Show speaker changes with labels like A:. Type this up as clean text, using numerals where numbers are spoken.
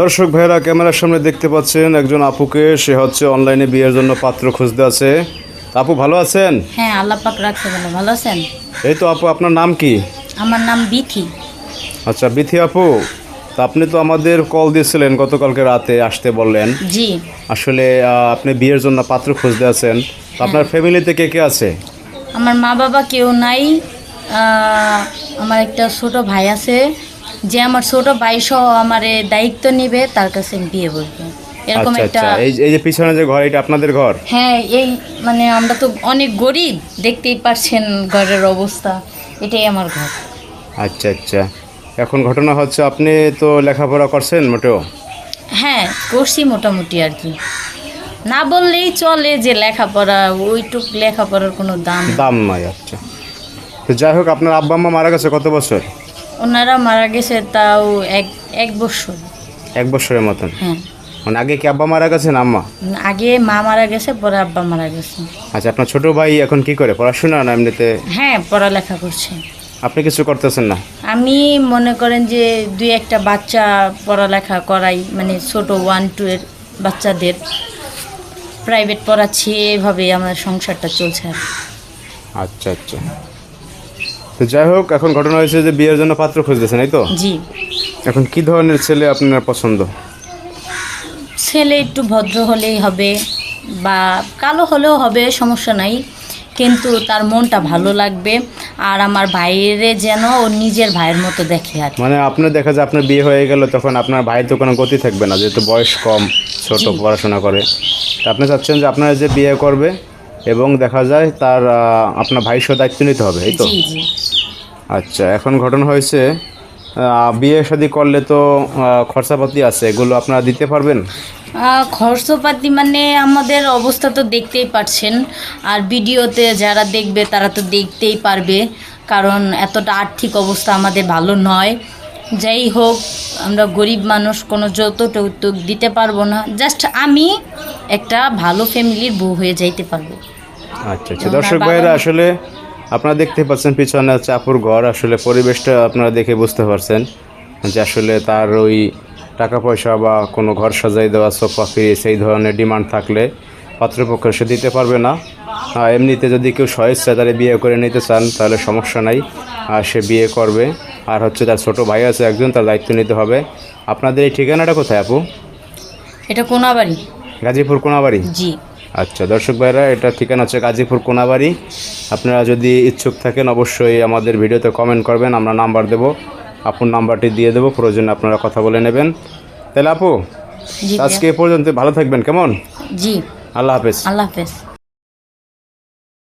A: দর্শক ভাইরা ক্যামেরার সামনে দেখতে পাচ্ছেন একজন আপুকে, সে হচ্ছে অনলাইনে বিয়ের জন্য পাত্র খুঁজতে আছে। আপু ভালো আছেন?
B: হ্যাঁ, আল্লাহ পাক রাখছে ভালো। ভালো আছেন?
A: এই তো আপু, আপনার নাম কি?
B: আমার নাম বিথি।
A: আচ্ছা বিথি আপু, তা আপনি তো আমাদের কল দিয়েছিলেন গতকালকে রাতে, আসতে বললেন।
B: জি।
A: আসলে আপনি বিয়ের জন্য পাত্র খুঁজতে আছেন। তো আপনার ফ্যামিলিতে কে কে আছে?
B: আমার মা বাবা কেউ নাই। আমার একটা ছোট ভাই আছে, যে আমার ছোট ভাই সহ আমার দায়িত্ব নেবে, তার কাছে আমি বিয়ে বলবো, এরকম
A: আচ্ছা
B: একটা।
A: আচ্ছা, এই যে পিছনে যে ঘর, এটা আপনাদের ঘর?
B: হ্যাঁ, এই মানে আমরা তো অনেক গরিব, দেখতেই পাচ্ছেন ঘরের অবস্থা। এটাই আমার ঘর।
A: আচ্ছা আচ্ছা, এখন ঘটনা হচ্ছে আপনি তো লেখাপড়া করছেন মোটেও?
B: হ্যাঁ, করছি মোটামুটি আর কি। না বললেই চলে যে লেখাপড়া, ওইটুক লেখাপড়ার কোনো দাম নেই।
A: দাম নয়। আচ্ছা, তো যাই হোক, আপনার আব্বা আম্মা মারা গেছে কত বছর?
B: ওনারা মারা গেছে তাও এক এক বছর।
A: 1 বছরের মতন?
B: হ্যাঁ,
A: মানে আগে কি আব্বা মারা গেছেন, আম্মা?
B: আগে মা মারা গেছে, পরে আব্বা মারা গেছে।
A: আচ্ছা, আপনার ছোট ভাই এখন কি করে, পড়াশোনা না এমনিতে?
B: হ্যাঁ, পড়ালেখা করছে।
A: আপনি কিছু করতেছেন না?
B: আমি মনে করেন যে দুই একটা বাচ্চা পড়ালেখা করাই, মানে ছোট 1-2 এর বাচ্চাদের প্রাইভেট পড়াচ্ছি, এভাবেই আমার সংসারটা চলছে আর কি।
A: আচ্ছা আচ্ছা, তো যাই হোক, এখন ঘটনা হয়েছে যে বিয়ের জন্য পাত্র খুঁজতেছেন, এই তো?
B: জি।
A: এখন কি ধরনের ছেলে আপনার পছন্দ?
B: ছেলে একটু ভদ্র হলেই হবে, বা কালো হলেও হবে, সমস্যা নাই, কিন্তু তার মনটা ভালো লাগবে। আর আমার ভাইয়েরে যেন ওর নিজের ভাইয়ের মতো দেখে আর কি।
A: মানে আপনার দেখা যায় আপনার বিয়ে হয়ে গেল, তখন আপনার ভাইয়ের তো কোনো গতি থাকবে না, যেহেতু বয়স কম, ছোট,
B: জি।
A: পড়াশোনা করে। তা আপনি চাচ্ছেন যে আপনার যে বিয়ে করবে এবং দেখা যায় তার আপনার ভাইয়ের সাথে দায়িত্ব নিতে হবে, এই তো?
B: জি জি।
A: আচ্ছা, এখন ঘটনা হয়েছে বিয়ে শাদী করলে তো খরচাপাতি আছে, এগুলো আপনারা দিতে পারবেন?
B: খরচপাতি মানে আমাদের অবস্থা তো দেখতেই পাচ্ছেন, আর ভিডিওতে যারা দেখবে তারা তো দেখতেই পারবে, কারণ এতটা আর্থিক অবস্থা আমাদের ভালো নয়। যাই হোক, আমরা গরিব মানুষ, কোনো যৌতুক টৌতুক দিতে পারবো না, জাস্ট আমি একটা ভালো ফ্যামিলির বউ হয়ে যাইতে পারবো।
A: আচ্ছা আচ্ছা, দর্শক ভাইয়েরা, আসলে আপনারা দেখতে পাচ্ছেন পিছনে হচ্ছে আপুর ঘর। আসলে পরিবেশটা আপনারা দেখে বুঝতে পারছেন যে আসলে তার ওই টাকা পয়সা বা কোনো ঘর সাজাই দেওয়া, সোফা ফ্রিজ এই ধরনের ডিমান্ড থাকলে পাত্রপক্ষ সে দিতে পারবে না। এমনিতে যদি কেউ স্বেচ্ছায় তারা বিয়ে করে নিতে চান তাহলে সমস্যা নাই, সে বিয়ে করবে। আর হচ্ছে তার ছোট ভাই আছে একজন, তার দায়িত্ব নিতে হবে। আপনাদের এই ঠিকানাটা কোথায় আপু?
B: এটা কোনাবাড়ি।
A: গাজীপুর কোনাবাড়ি?
B: জি।
A: আচ্ছা দর্শক ভাইরা, এটা ঠিকানা হচ্ছে গাজীপুর কোনাবাড়ি। আপনারা যদি ইচ্ছুক থাকেন অবশ্যই আমাদের ভিডিওতে কমেন্ট করবেন, আমরা নাম্বার দেবো, আপুর নাম্বারটি দিয়ে দেবো, প্রয়োজনে আপনারা কথা বলে নেবেন। তাহলে আপু,
B: জি
A: আজকে এ পর্যন্ত, ভালো থাকবেন, কেমন?
B: জি।
A: আল্লাহ হাফেজ।
B: আল্লাহ হাফেজ।